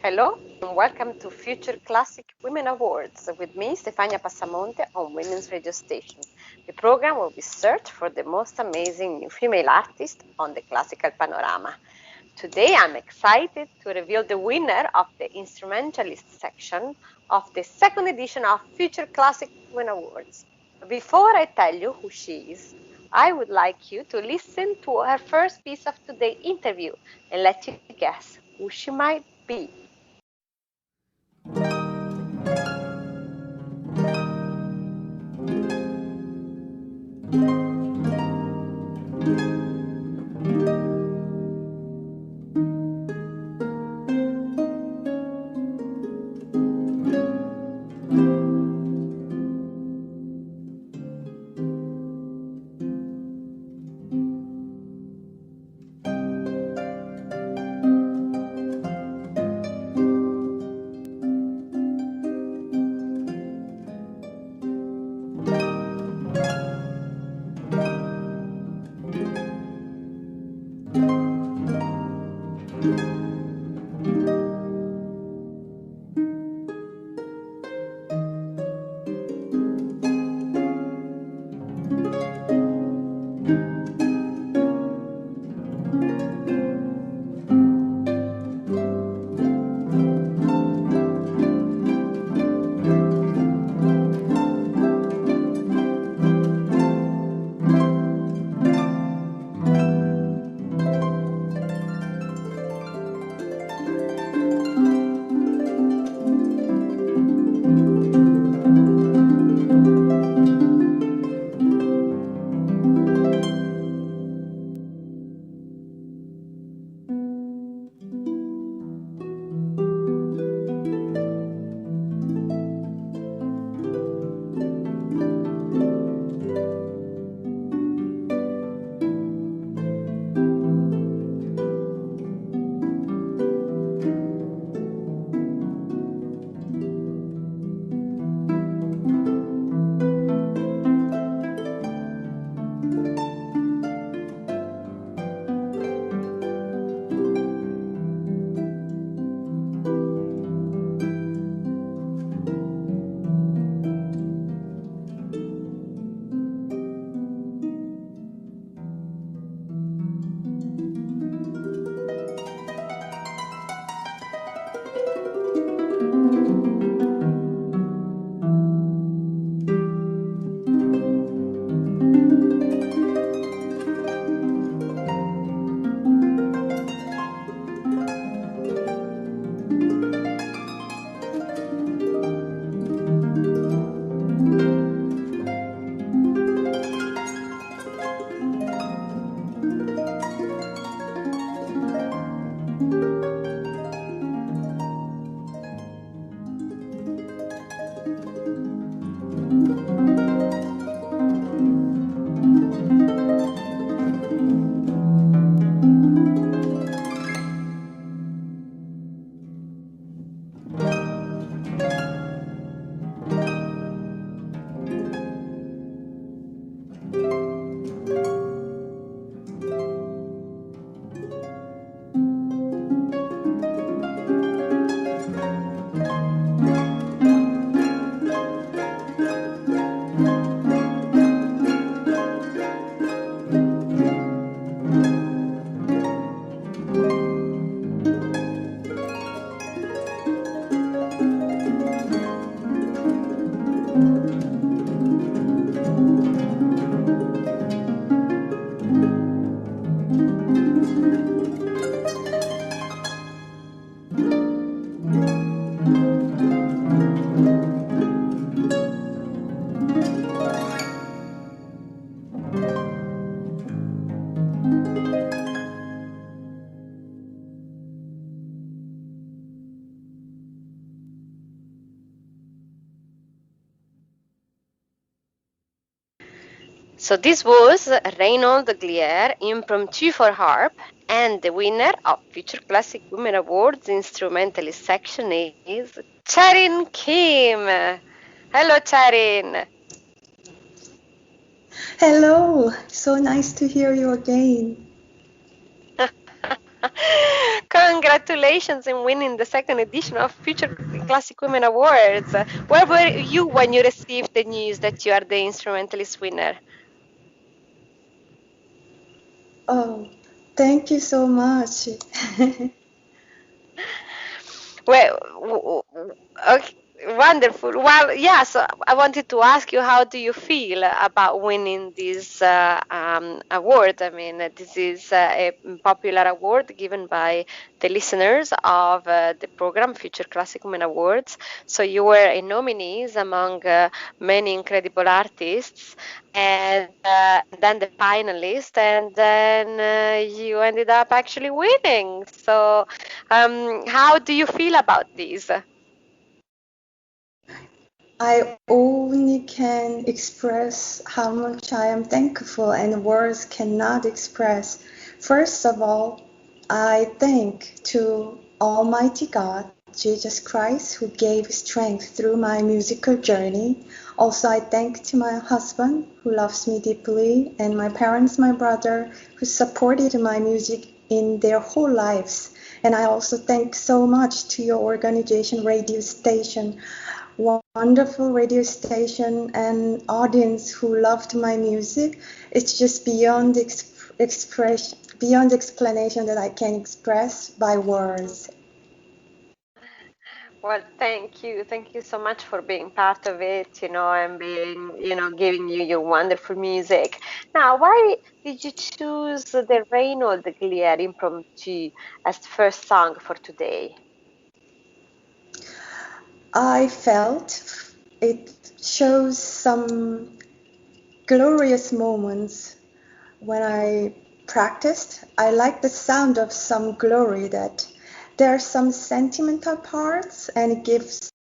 Hello and welcome to Future Classic Women Awards with me, Stefania Passamonte, on Women's Radio Station, the program where we search for the most amazing new female artists on the classical panorama. Today I'm excited to reveal the winner of the instrumentalist section of the second edition of Future Classic Women Awards. Before I tell you who she is, I would like you to listen to her first piece of today's interview and let you guess who she might be. So this was Reynold Glier, Impromptu for Harp, and the winner of Future Classic Women Awards Instrumentalist section is Chaerin Kim. Hello, Chaerin. Hello, so nice to hear you again. congratulations on winning the second edition of Future Classic Women Awards. Where were you when you received the news that you are the instrumentalist winner? Oh, thank you so much. Well, okay, wonderful. Well, yeah, so I wanted to ask you, how do you feel about winning this award? I mean, this is a popular award given by the listeners of the program Future Classic Women Awards. So you were a nominees among many incredible artists, and then the finalist, and then you ended up actually winning. So how do you feel about this? I only can express how much I am thankful, and words cannot express. First of all, I thank to Almighty God, Jesus Christ, who gave strength through my musical journey. Also, I thank to my husband, who loves me deeply, and my parents, my brother, who supported my music in their whole lives. And I also thank so much to your organization, radio station, wonderful radio station, and audience who loved my music. It's just beyond expression, beyond explanation that I can express by words. Well, thank you. Thank you so much for being part of it, and being, giving you your wonderful music. Now, why did you choose the Reynold Glier Impromptu as the first song for today? I felt it shows some glorious moments when I practiced. I like the sound of some glory, that there are some sentimental parts, and it gives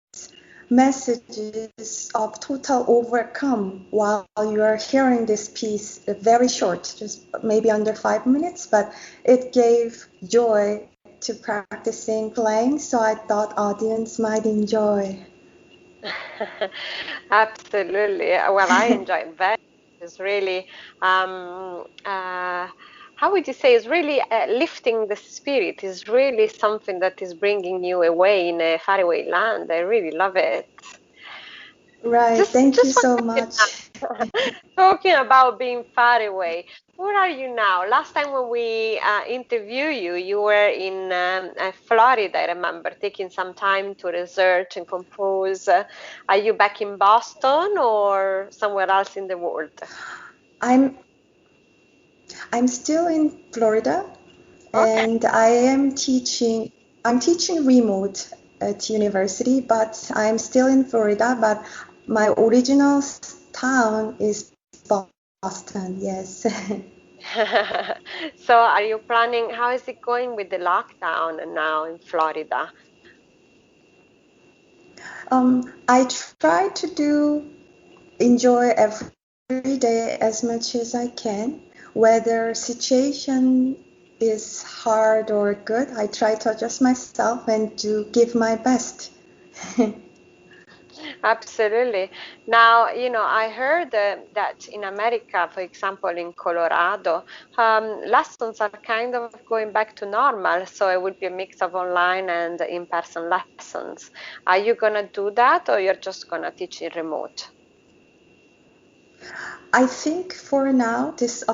messages of total overcome while you are hearing this piece. Very short, just maybe under 5 minutes, but it gave joy to practicing playing, so I thought audience might enjoy. Absolutely. Well, I enjoy it very. It's really, how would you say, it's really lifting the spirit. Is really something that is bringing you away in a faraway land. I really love it. Right, thank you Just one so question much. now. Talking about being far away, where are you now? Last time when we interviewed you, you were in Florida, I remember, taking some time to research and compose. Are you back in Boston or somewhere else in the world? I'm I'm still in Florida, Okay. and I'm teaching remote at university, but I'm still in Florida, but my original town is Boston, yes. So are you planning, how is it going with the lockdown now in Florida? I try to enjoy every day as much as I can. Whether situation is hard or good, I try to adjust myself and to give my best. Absolutely. Now, I heard that in America, for example, in Colorado, lessons are kind of going back to normal. So it would be a mix of online and in-person lessons. Are you gonna do that, or you're just gonna teach in remote? I think for now, this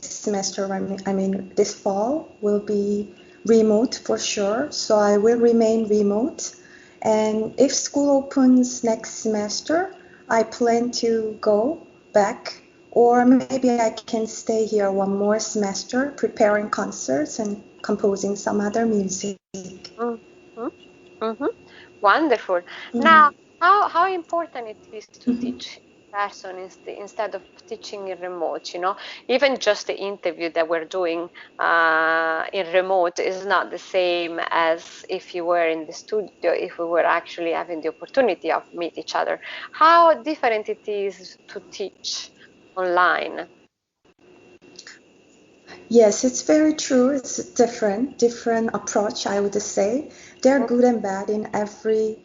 semester, I mean this fall will be remote for sure. So I will remain remote. And if school opens next semester, I plan to go back, or maybe I can stay here one more semester, preparing concerts and composing some other music. Mm-hmm. Mm-hmm. Wonderful. Now, Mhm. how important it is to Mhm. teach in person instead of teaching in remote, Even just the interview that we're doing in remote is not the same as if you were in the studio, if we were actually having the opportunity of meet each other. How different it is to teach online. Yes, it's very true. It's a different approach, I would say. They're good and bad in every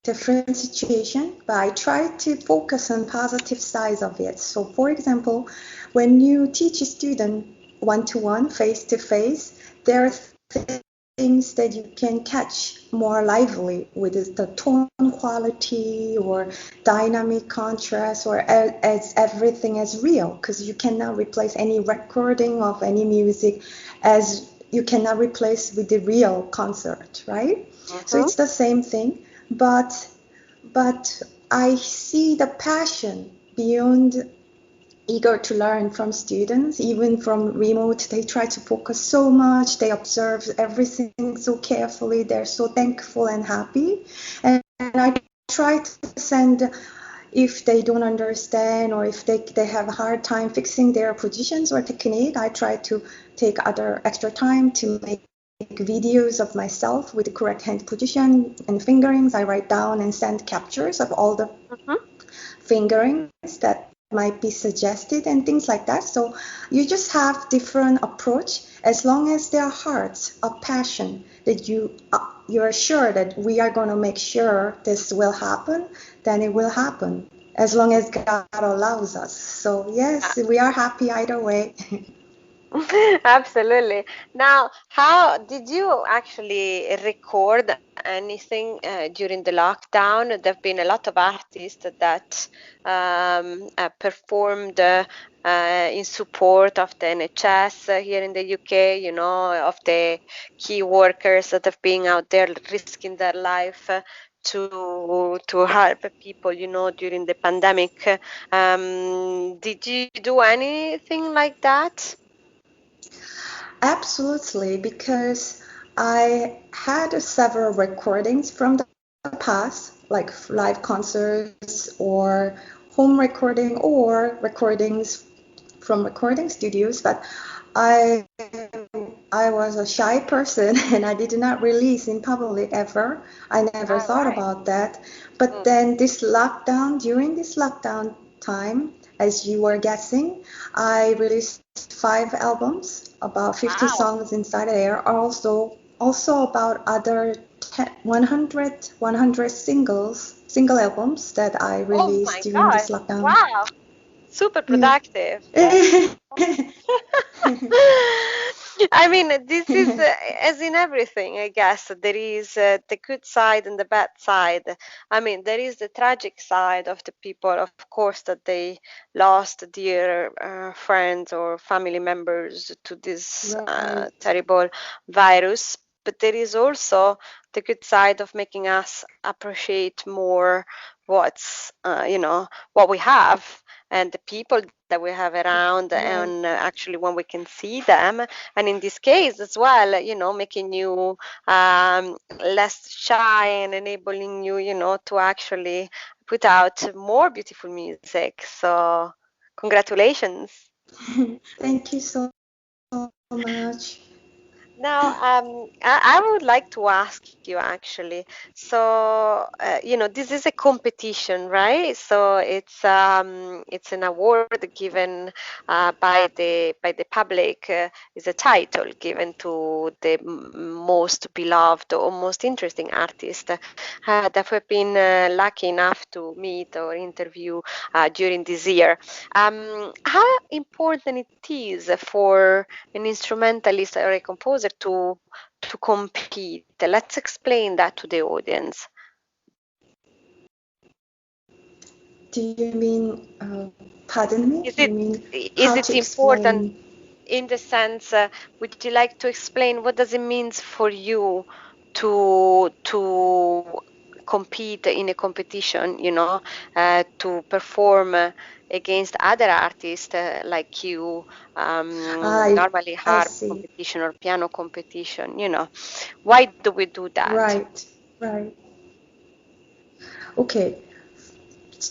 different situation, but I try to focus on positive sides of it. So, for example, when you teach a student one to one, face to face, there are things that you can catch more lively with the tone quality or dynamic contrast or as everything as real, because you cannot replace any recording of any music as you cannot replace with the real concert, right? So Mm-hmm. it's the same thing, but I see the passion beyond eager to learn from students, even from remote. They try to focus so much, they observe everything so carefully, they're so thankful and happy. And I try to send, if they don't understand or if they have a hard time fixing their positions or technique, I try to take other extra time to make videos of myself with the correct hand position and fingerings. I write down and send captures of all the Mm-hmm. fingerings that might be suggested and things like that. So you just have different approach as long as their hearts of passion that you're sure that we are going to make sure this will happen, then it will happen as long as God allows us. So yes, we are happy either way. Absolutely. Now, how did you actually record anything during the lockdown? There have been a lot of artists that performed in support of the NHS here in the UK, of the key workers that have been out there risking their life to help people, during the pandemic. Did you do anything like that? Absolutely, because I had several recordings from the past, like live concerts or home recording or recordings from recording studios, but I I was a shy person and I did not release in public ever. I never All thought right. about that. But Mm. then during this lockdown time, as you were guessing, I released 5 albums, about 50 Wow. songs inside there. Also about other 100 single albums that I Oh released my during God. this lockdown. Wow. Super Yeah. productive. I mean, this is as in everything, I guess. There is the good side and the bad side. I mean, there is the tragic side of the people, of course, that they lost dear friends or family members to this Right. terrible virus. But there is also the good side of making us appreciate more what we have and the people that we have around, and Right. actually when we can see them, and in this case as well, making you less shy and enabling you, to actually put out more beautiful music. So congratulations. Thank you so much. Now, I would like to ask you actually. So, this is a competition, right? So it's an award given by the public. Is a title given to the most beloved or most interesting artist that we've been lucky enough to meet or interview during this year. How important it is for an instrumentalist or a composer to compete. Let's explain that to the audience. Do you mean, pardon me? Is You it mean is how it to important explain? in the sense? Would you like to explain what does it mean for you to compete in a competition? To perform against other artists like you, I normally I harp see. competition or piano competition. Why do we do that? Right, right. Okay.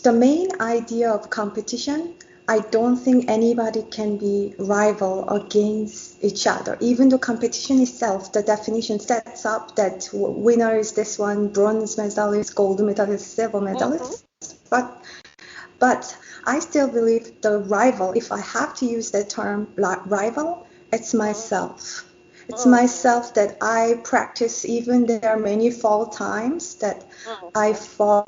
The main idea of competition, I don't think anybody can be rival against each other. Even the competition itself, the definition sets up that winner is this one, bronze medalist, gold medalist, silver Mhm. medalist. But I still believe the rival, if I have to use that term, rival, it's Mhm. myself. It's Mhm. myself that I practice, even there are many fall times that I Mhm. fall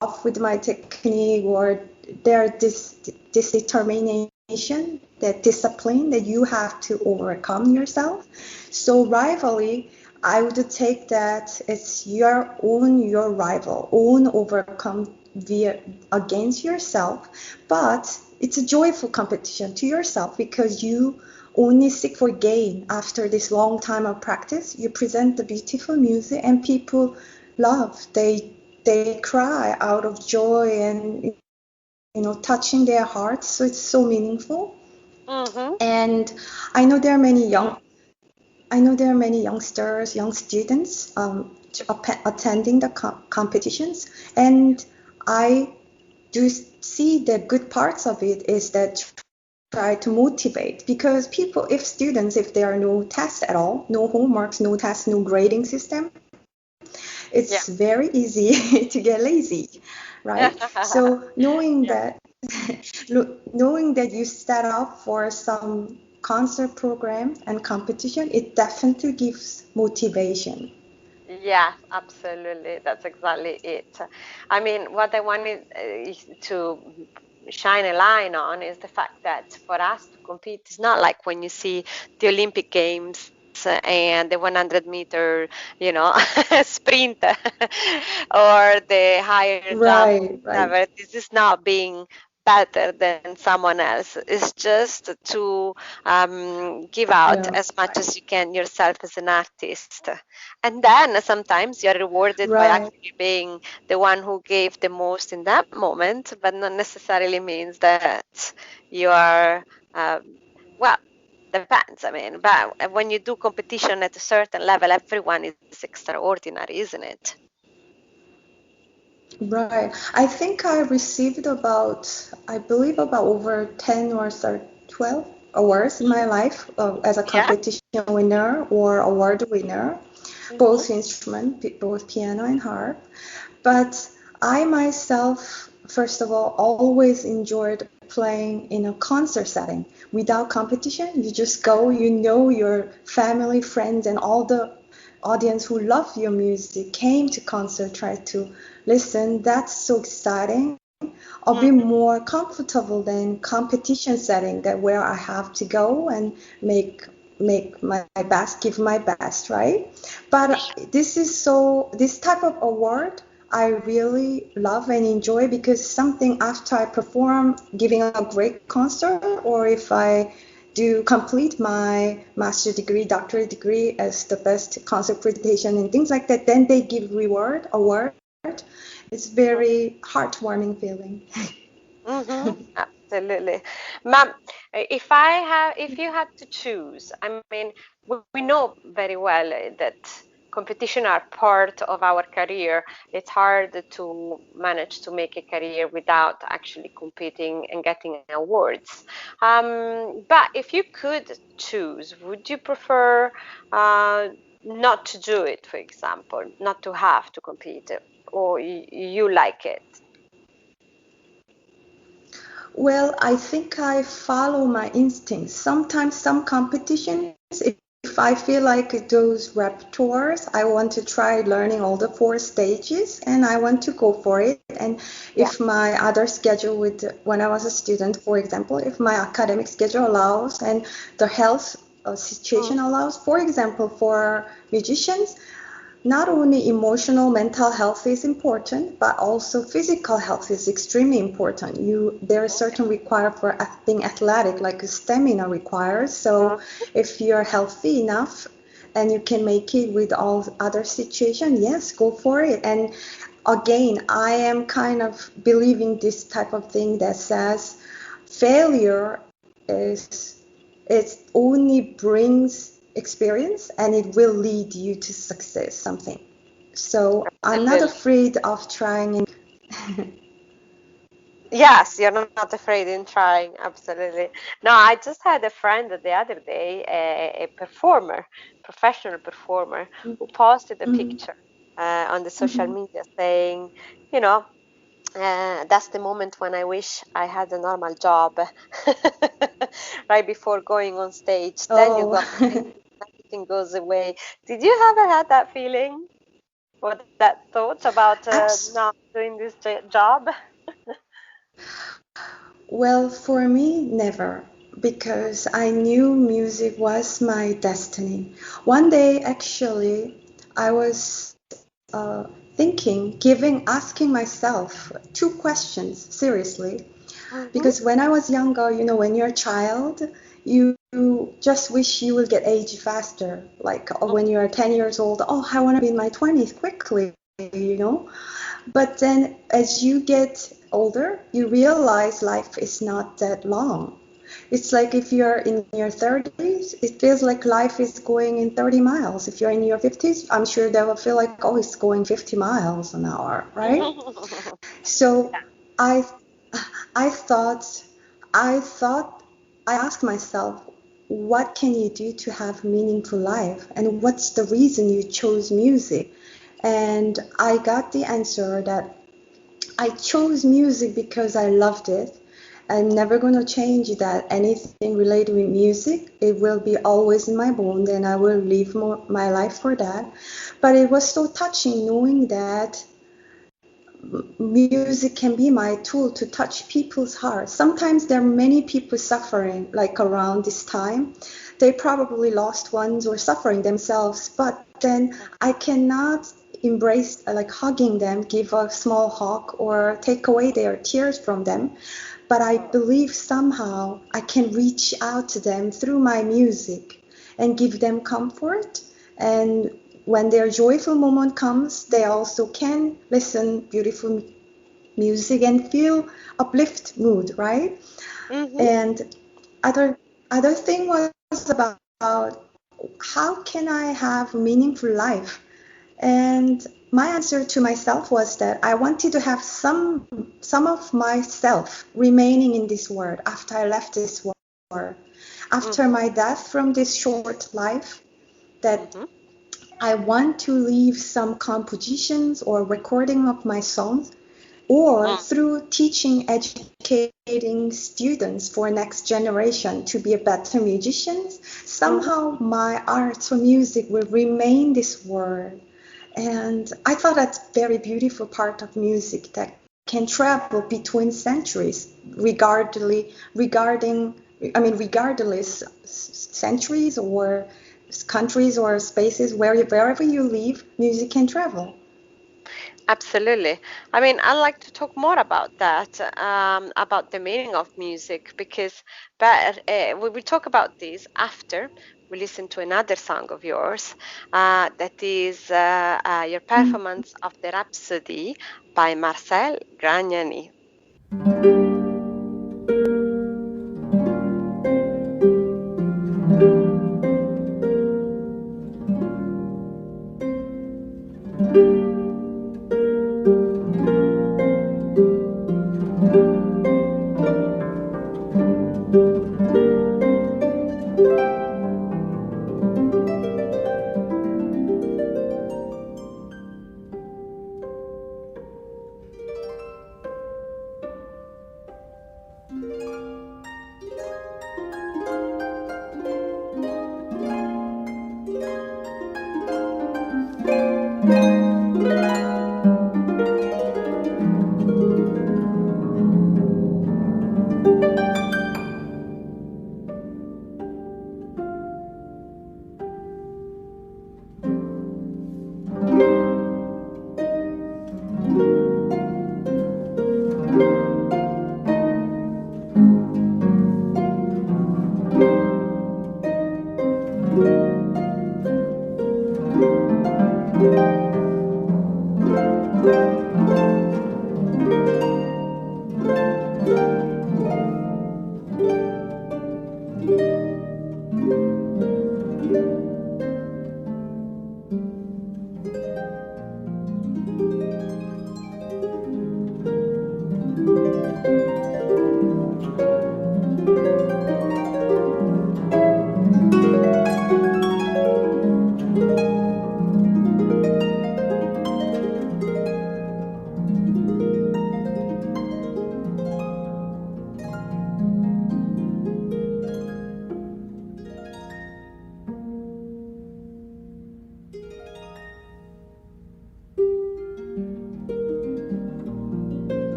off with my technique, or there this determination, that discipline that you have to overcome yourself. So rivalry, I would take that it's your rival, own overcome via against yourself, but it's a joyful competition to yourself because you only seek for gain after this long time of practice. You present the beautiful music and people love. They cry out of joy and touching their hearts. So it's so meaningful. Mm-hmm. And I know there are many young I know there are many youngsters, young students attending the competitions, and I do see the good parts of it is that try to motivate because people, if students, if there are no tests at all, no homeworks, no tests, no grading system, it's Yeah. very easy to get lazy, right? So knowing Yeah. that knowing that you set up for some concert program and competition, it definitely gives motivation. Yes, absolutely. That's exactly it. I mean, what I wanted to shine a line on is the fact that for us to compete, it's not like when you see the Olympic Games and the 100 meter, sprint or the higher jump, Right, right, whatever. This is not being better than someone else. It's just to give out yeah, as much right, as you can yourself as an artist. And then sometimes you're rewarded by right, actually being the one who gave the most in that moment, but not necessarily means that you are, well, depends. I mean, but when you do competition at a certain level, everyone is extraordinary, isn't it? right. I think I received I believe about over 10 or 12 awards in my life as a Yeah. competition winner or award winner, Hmm. both instrument, both piano and harp. But I myself, first of all, always enjoyed playing in a concert setting without competition. You just go, your family, friends, and all the audience who love your music came to concert, try to listen. That's so exciting. A bit Hmm. more comfortable than competition setting that where I have to go and make make my best, give my best, right? But this type of award I really love and enjoy because something after I perform, giving a great concert, or if I do complete my master degree, doctorate degree as the best concert presentation and things like that, then they give award. It's very heartwarming feeling. Mm-hmm. Absolutely. Ma'am, if you had to choose, I mean, we know very well that competition are part of our career. It's hard to manage to make a career without actually competing and getting awards. But if you could choose, would you prefer not to do it, for example, not to have to compete, or you like it? Well, I think I follow my instincts. Sometimes some competitions, if I feel like those repertoires, I want to try learning all the four stages and I want to go for it. And Yeah. if my other schedule with when I was a student, for example, if my academic schedule allows and the health situation allows, for example, for musicians, not only emotional mental health is important, but also physical health is extremely important. There is certain required for being athletic, like stamina requires. So if you're healthy enough and you can make it with all other situations, yes, go for it. And again, I am kind of believing this type of thing that says failure is it only brings experience and it will lead you to success, something. So I'm not Absolutely. afraid of trying. Yes, you're not afraid in trying. Absolutely. No, I just had a friend the other day, a performer, professional performer, who posted a Mhm, picture on the social mhm. media saying, you know, that's the moment when I wish I had a normal job right before going on stage. Then you Oh, go on stage, everything goes away. Did you ever had that feeling or that thought about abs- not doing this job? well, for me, never. because I knew music was my destiny. One day, actually, I was uh, asking myself two questions seriously. Mm-hmm. Because when I was younger, when you're a child, you just wish you will get age faster. Like when you're 10 years old, oh, I want to be in my 20s quickly. But then as you get older, you realize life is not that long. It's like if you're in your 30s, it feels like life is going in 30 miles. If you're in your 50s, I'm sure they will feel like, oh, it's going 50 miles an hour, right? So I I thought I asked myself, what can you do to have meaningful life? And what's the reason you chose music? And I got the answer that I chose music because I loved it. I'm never going to change that. Anything related with music, it will be always in my bone, and I will live my life for that. But it was so touching knowing that music can be my tool to touch people's hearts. Sometimes there are many people suffering, like around this time. They probably lost ones or suffering themselves, but then I cannot embrace, like hugging them, give a small hug, or take away their tears from them. But I believe somehow I can reach out to them through my music and give them comfort. And when their joyful moment comes, they also can listen beautiful music and feel uplift mood, right? Mm-hmm. And other other thing was about how can I have meaningful life? And my answer to myself was that I wanted to have some of myself remaining in this world after I left this world. After Mm-hmm. my death from this short life, that Mm-hmm. I want to leave some compositions or recording of my songs, or through teaching, educating students for next generation to be a better musicians, Mm-hmm. somehow my arts or music will remain this world. And I thought that's a very beautiful part of music that can travel between centuries, regardless centuries or countries or spaces wherever you live, music can travel. Absolutely. I mean, I'd like to talk more about that, about the meaning of music, because we will talk about this after we listen to another song of yours, that is your performance of the Rhapsody by Marcel Gragnani.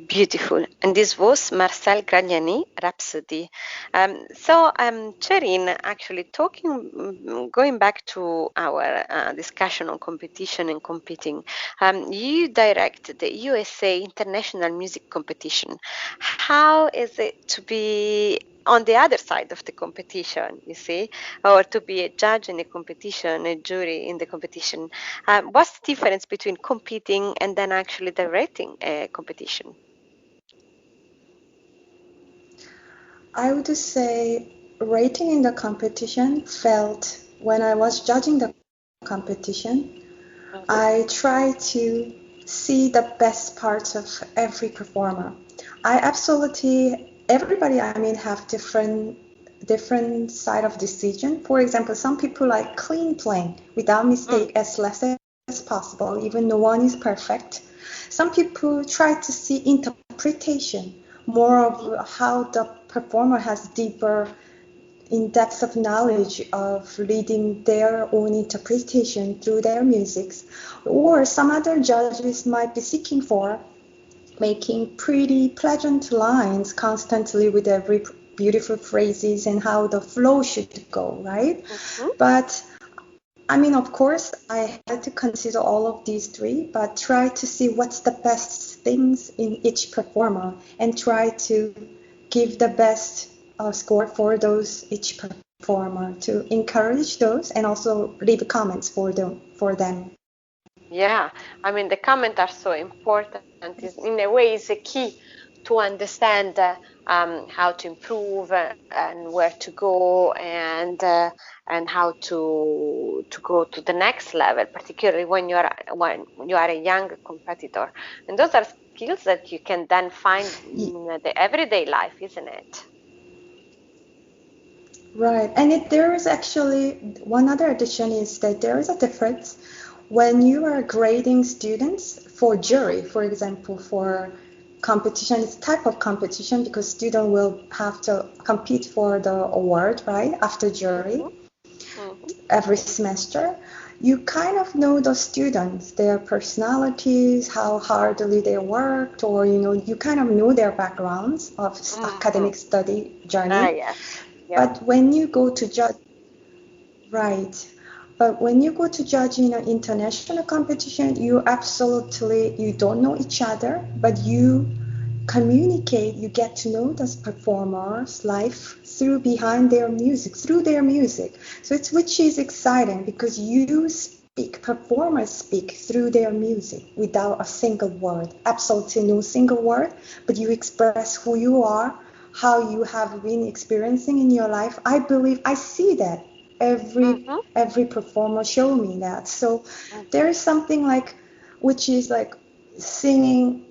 Beautiful. And this was Marcel Gragnani, Rhapsody. Chaerin, actually going back to our discussion on competition and competing, you direct the USA International Music Competition. How is it to be on the other side of the competition, you see, or to be a judge in a competition, a jury in the competition? What's the difference between competing and then actually directing a competition? I would say rating in the competition felt when I was judging the competition, I try to see the best parts of every performer. I absolutely everybody I mean have different side of decision. For example, some people like clean playing without mistake as less as possible, even no one is perfect. Some people try to see interpretation, more of how the performer has deeper in depth of knowledge of leading their own interpretation through their musics, or some other judges might be seeking for making pretty pleasant lines constantly with every beautiful phrases and how the flow should go, right? But I mean, of course, I had to consider all of these three, but try to see what's the best things in each performer and try to give the best score for those each performer to encourage those and also leave comments for them. Yeah, I mean, the comments are so important. In a way, it's a key to understand how to improve and where to go and how to go to the next level, particularly when you are a young competitor. And those are skills that you can then find in the everyday life, isn't it? Right, and there is actually one other addition is that there is a difference when you are grading students for jury, for example, for competition, it's type of competition because student will have to compete for the award, right, after jury every semester. You kind of know the students, their personalities, how hardly they worked, or you kind of know their backgrounds of academic study journey. Yes. Yeah. But when you go to judge, right. But when you go to judge in an international competition, you don't know each other, but you communicate, you get to know this performer's life through their music. So it's which is exciting because performers speak through their music without a single word, absolutely no single word, but you express who you are, how you have been experiencing in your life. I believe I see that every performer show me that. So there is something like which is like singing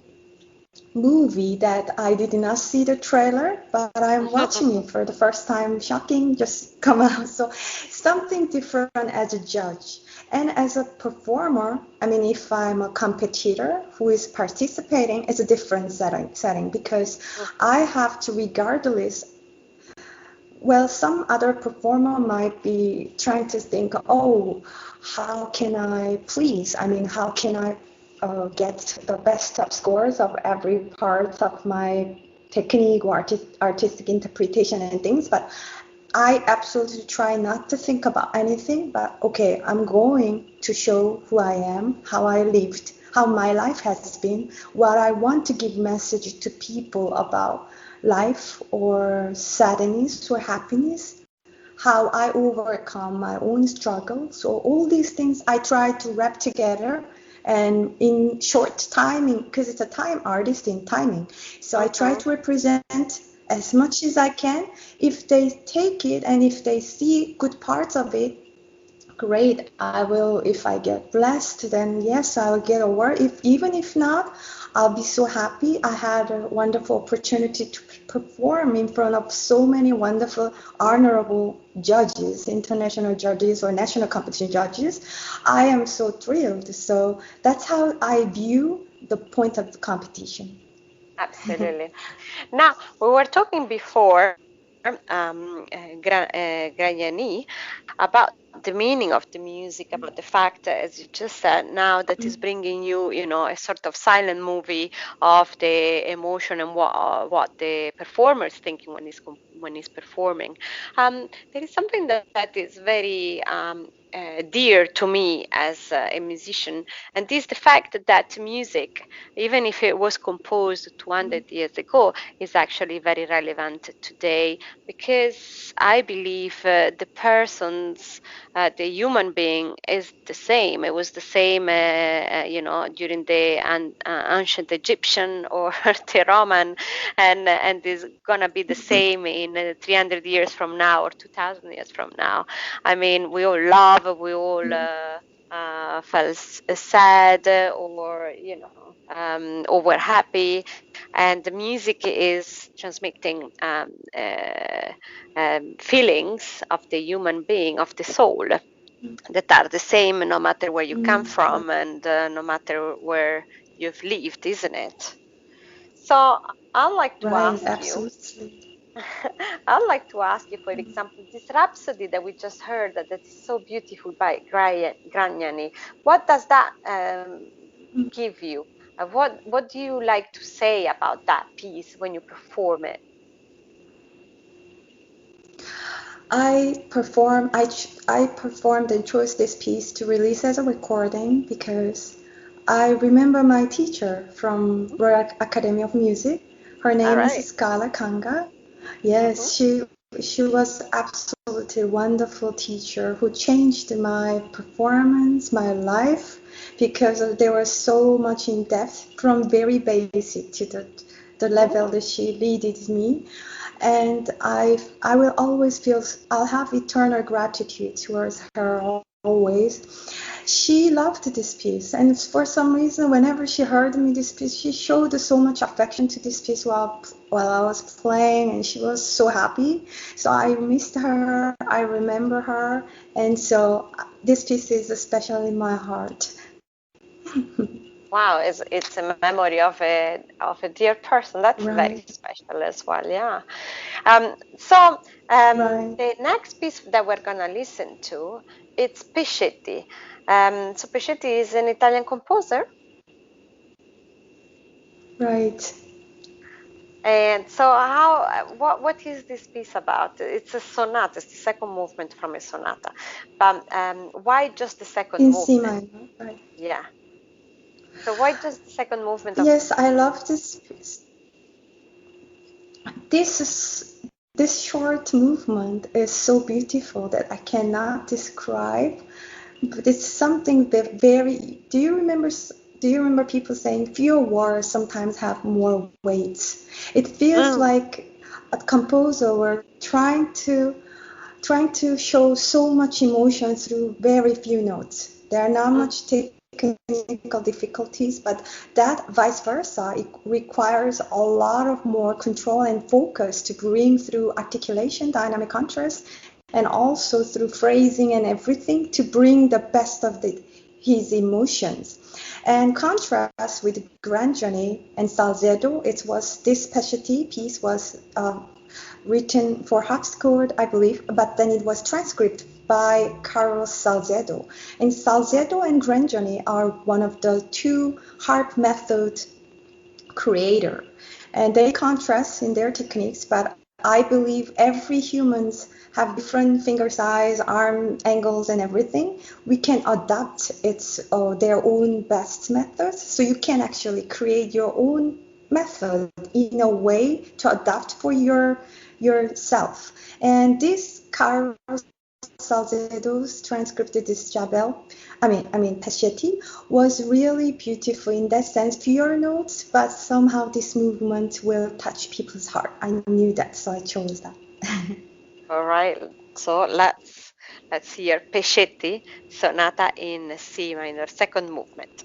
movie that I did not see the trailer, but I'm watching it for the first time. Shocking, just come out. So something different as a judge. And as a performer, I mean, if I'm a competitor who is participating, it's a different setting because I have to, regardless, well, some other performer might be trying to think, oh, how can I please? I mean, how can I get the best of scores of every part of my technique or artistic interpretation and things? But I absolutely try not to think about anything, but okay, I'm going to show who I am, how I lived, how my life has been, what I want to give message to people about life or sadness or happiness. how I overcome my own struggles. So all these things I try to wrap together and in short timing, because it's a time artist in timing. So I try Mm-hmm. to represent as much as I can. If they take it and if they see good parts of it, great. I will, if I get blessed, then yes, I will get a award. If even if not, I'll be so happy. I had a wonderful opportunity to perform in front of so many wonderful, honorable judges, international judges or national competition judges. I am so thrilled. So that's how I view the point of the competition. Absolutely. Now, we were talking before, Gragnani, about the meaning of the music, about the fact, as you just said, now that is bringing you, a sort of silent movie of the emotion and what the performer is thinking when he's performing. There is something that is very dear to me as a musician, and this the fact that music, even if it was composed 200 years ago, is actually very relevant today, because I believe the person's, the human being is the same. It was the same, during the ancient Egyptian or the Roman, and is gonna be the same in 300 years from now or 2,000 years from now. I mean, we all love, we all felt sad, or or we're happy, and the music is transmitting feelings of the human being, of the soul, that are the same no matter where you come from and no matter where you've lived, isn't it? So I'd like to Right, ask you, absolutely. I'd like to ask you, for example, this Rhapsody that we just heard, that is so beautiful by Gragnani. What does that give you? What do you like to say about that piece when you perform it? I performed and chose this piece to release as a recording because I remember my teacher from Royal Academy of Music. Her All name is right. Scala Kanga. Mm-hmm. Yes, she was absolutely wonderful teacher who changed my performance, my life, because there was so much in depth from very basic to the level Mm-hmm. that she leaded me. And I will always feel I'll have eternal gratitude towards her always. She loved this piece, and for some reason, whenever she heard me this piece, she showed so much affection to this piece while I was playing, and she was so happy. So I missed her, I remember her, and so this piece is especially in my heart. Wow, it's a memory of a dear person. That's very Right, special as well. Yeah. So right, the next piece that we're gonna listen to, it's Pescetti. So Pescetti is an Italian composer. right. And so, what is this piece about? It's a sonata. It's the second movement from a sonata. But why just the second In C movement? minor, right. Yeah. So why just the second movement of Yes, I love this piece. This short movement is so beautiful that I cannot describe. But it's something that very. Do you remember people saying fewer words sometimes have more weight? It feels mm, like a composer were trying to show so much emotion through very few notes. There are not mm, much technical difficulties, but that vice versa, it requires a lot of more control and focus to bring through articulation, dynamic contrast, and also through phrasing and everything to bring the best of his emotions. And contrast with Grangione and Salzedo, it was this specialty piece was written for harpsichord, I believe, but then it was transcribed by Carlos Salcedo. And Salcedo and Grangione are one of the two harp method creator, and they contrast in their techniques, but I believe every humans have different finger size, arm angles, and everything. We can adapt their own best methods, so you can actually create your own method in a way to adapt for yourself. And this Carlos Salcedo's transcript this Jabel, I mean Pachetti, was really beautiful in that sense, pure notes, but somehow this movement will touch people's heart. I knew that, so I chose that. All right, so let's hear Pescetti Sonata in C minor, second movement.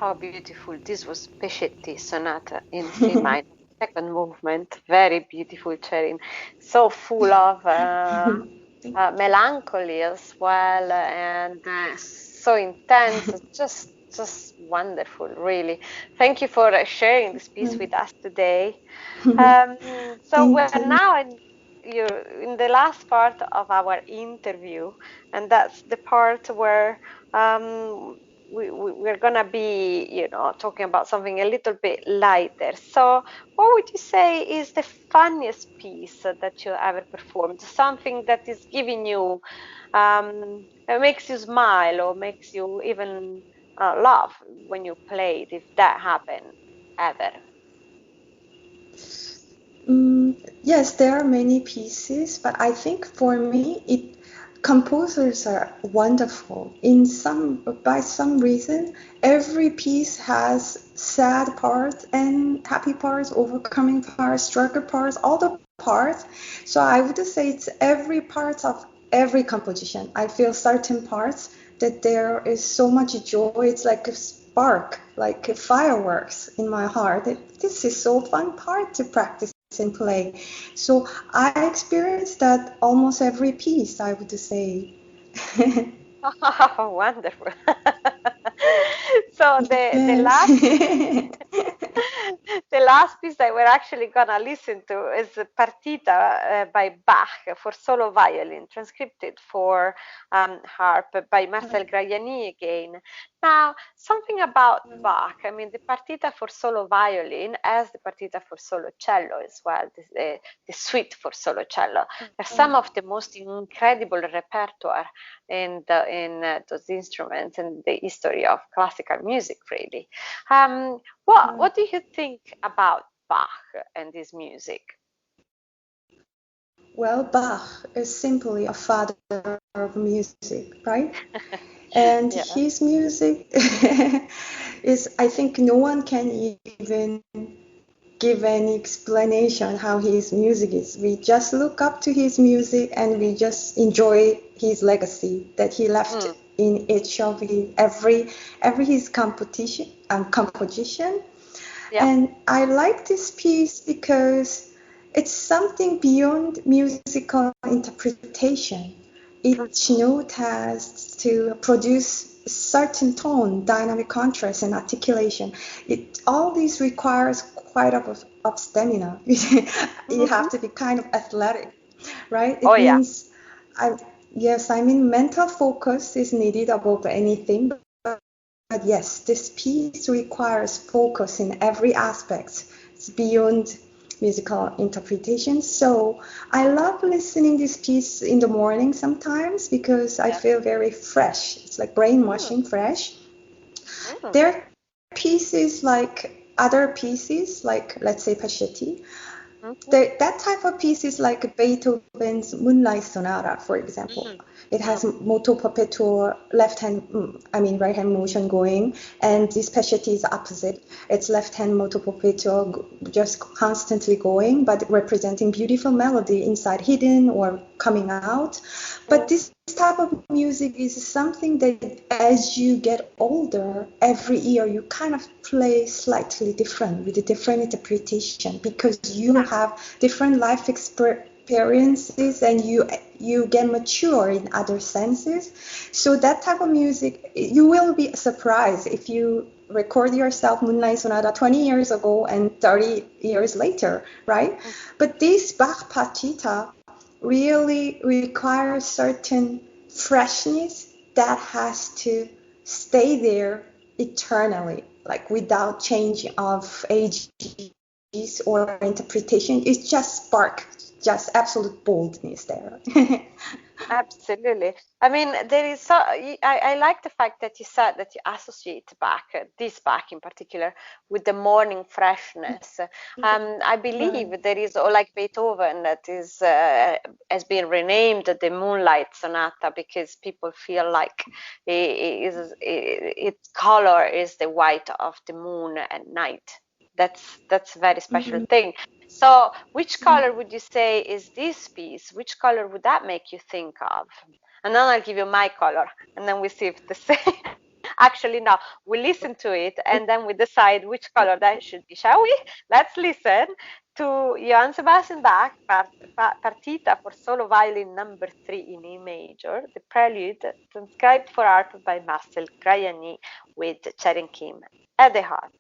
How beautiful. This was Pescetti Sonata in C minor, second movement. Very beautiful, Chaerin. So full of melancholy as well, and so intense. Just wonderful, really. Thank you for sharing this piece with us today. So we're Thank you. now in the last part of our interview, and that's the part where we're gonna be, talking about something a little bit lighter. So, what would you say is the funniest piece that you ever performed? Something that is giving you, makes you smile or makes you even laugh when you play it, if that happened ever. Yes, there are many pieces, but I think for me, composers are wonderful. By some reason, every piece has sad parts and happy parts, overcoming parts, struggle parts, all the parts. So I would say it's every part of every composition. I feel certain parts that there is so much joy. It's like a spark, like fireworks in my heart. This is so fun part to practice and play. So I experienced that almost every piece, I would say. Oh, wonderful. So the Yes. last the last piece that we're actually gonna listen to is a Partita by Bach for solo violin, transcribed for harp by Marcel Graziani again. Now, something about Bach. I mean, the Partita for solo violin, as the Partita for solo cello as well, the suite for solo cello, are some of the most incredible repertoire in those instruments and the history of classical music, really. What do you think about Bach and his music? Well, Bach is simply a father of music, right? And Yeah. his music is, I think, no one can even give any explanation how his music is. We just look up to his music and we just enjoy his legacy that he left Mm, in each of his every his composition. yeah. And I like this piece because it's something beyond musical interpretation. Each Mhm. note has to produce a certain tone, dynamic contrast, and articulation. All these requires quite of stamina. You Mhm. have to be kind of athletic, right? Oh It yeah. means, I, yes, I mean, mental focus is needed above anything. But yes, this piece requires focus in every aspect. It's beyond musical interpretation. So I love listening this piece in the morning sometimes because I Yeah. feel very fresh. It's like Mm, brainwashing fresh. mm, There are pieces like other pieces, like let's say Pachetti. mhm, That type of piece is like Beethoven's Moonlight Sonata, for example. mm, It has mm. moto perpetuo right hand motion going, and this Pachetti is opposite. It's left hand moto perpetuo, just constantly going, but representing beautiful melody inside hidden or coming out. But Mm. this type of music is something that as you get older, every year you kind of play slightly different with a different interpretation because you Yeah. have different life experiences and you get mature in other senses. So that type of music, you will be surprised if you record yourself Moonlight Sonata 20 years ago and 30 years later, right? Mm. But this Bach Partita really requires certain freshness that has to stay there eternally, like without change of ages or interpretation. It's just spark, just absolute boldness there. Absolutely. I mean, there is so I like the fact that you said that you associate back, this back in particular, with the morning freshness. I Right. believe there is, or like Beethoven, that is has been renamed the Moonlight Sonata because people feel like its color is the white of the moon at night. That's a very special Mhm. thing. So, which color would you say is this piece? Which color would that make you think of? And then I'll give you my color, and then we see if the same. Actually, no, we listen to it and then we decide which color that should be, shall we? Let's listen to Johann Sebastian Bach, Partita for Solo Violin number 3 in E major, the prelude transcribed for harp by Marcel Crayani with Chaerin Kim at the harp.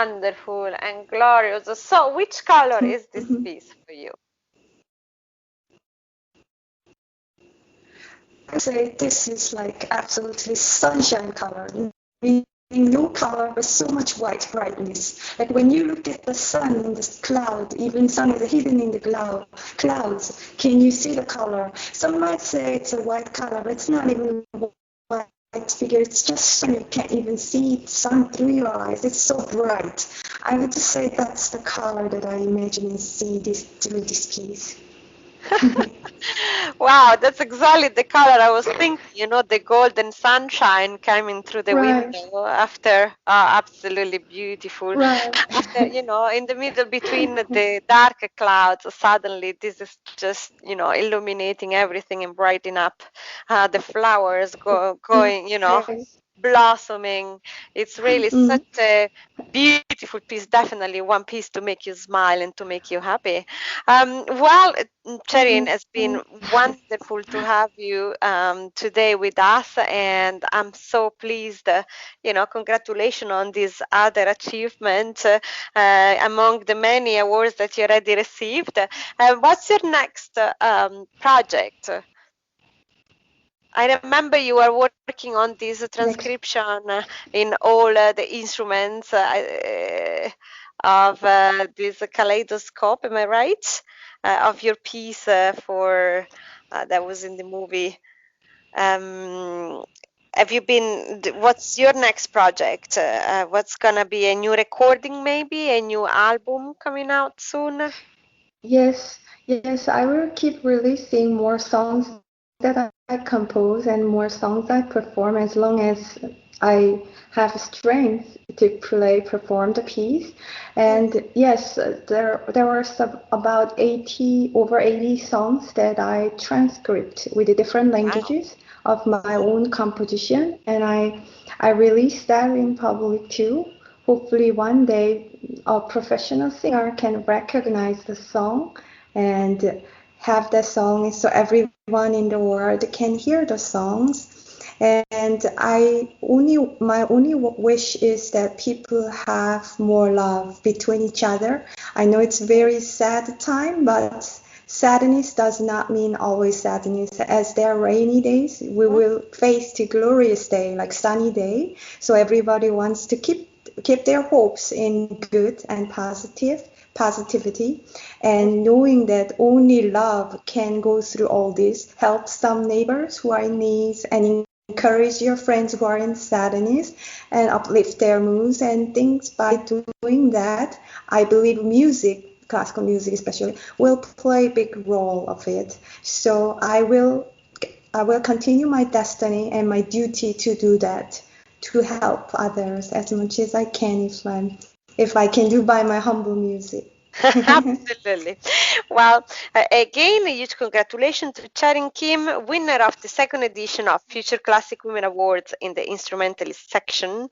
wonderful and glorious. So, which color is this Mhm. piece for you? I say this is like absolutely sunshine color. Meaning no color but so much white brightness. Like when you look at the sun in the cloud, even sun is hidden in the clouds. Can you see the color? Some might say it's a white color, but it's not even white figure. It's just sun. You can't even see sun through your eyes. It's so bright. I would just say that's the color that I imagine and see this through this piece. Wow, that's exactly the color I was thinking, the golden sunshine coming through the Right, window after, absolutely beautiful. right. After, in the middle between the dark clouds, suddenly this is just, illuminating everything and brightening up the flowers going, Right. blossoming. It's really Mm. such a beautiful piece, definitely one piece to make you smile and to make you happy. Well, Chaerin, it's been wonderful to have you today with us, and I'm so pleased. Congratulations on this other achievement among the many awards that you already received. What's your next project? I remember you are working on this Next. transcription in all the instruments of this kaleidoscope. Am I right? Of your piece for that was in the movie. Um, have you been? What's your next project? What's gonna be a new recording, maybe a new album coming out soon? Yes, yes, I will keep releasing more songs that I compose and more songs I perform as long as I have strength to perform the piece. And Mm. yes, there were about 80 songs that I transcribed with the different Wow. languages of my own composition, and I released that in public too. Hopefully, one day a professional singer can recognize the song and have the song so everyone in the world can hear the songs. And my only wish is that people have more love between each other. I know it's very sad time, but sadness does not mean always sadness. As there are rainy days, we will face the glorious day, like sunny day. So everybody wants to keep their hopes in good and positivity, and knowing that only love can go through all this, help some neighbors who are in need, and encourage your friends who are in sadness, and uplift their moods and things. By doing that, I believe music, classical music especially, will play a big role of it. So I will continue my destiny and my duty to do that, to help others as much as I can, if I can do by my humble music. Absolutely. Well, again, a huge congratulations to Charing Kim, winner of the second edition of Future Classic Women Awards in the instrumentalist section.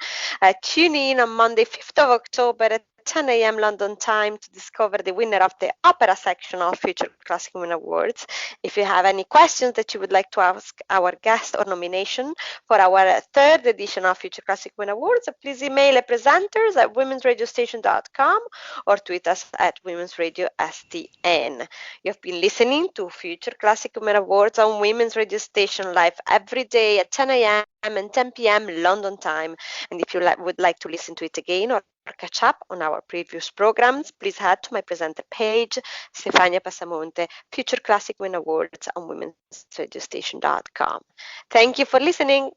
Tune in on Monday, 5th of October at 10 a.m. London time to discover the winner of the opera section of Future Classic Women Awards. If you have any questions that you would like to ask our guest or nomination for our third edition of Future Classic Women Awards, please email presenters at womensradiostation.com or tweet us at Women's Radio STN. You've been listening to Future Classic Women Awards on Women's Radio Station live every day at 10 a.m. and 10 p.m. London time. And if you would like to listen to it again or catch up on our previous programs, please head to my presenter page, Stefania Passamonte, Future Classic Women Awards on womensradiostation.com. Thank you for listening.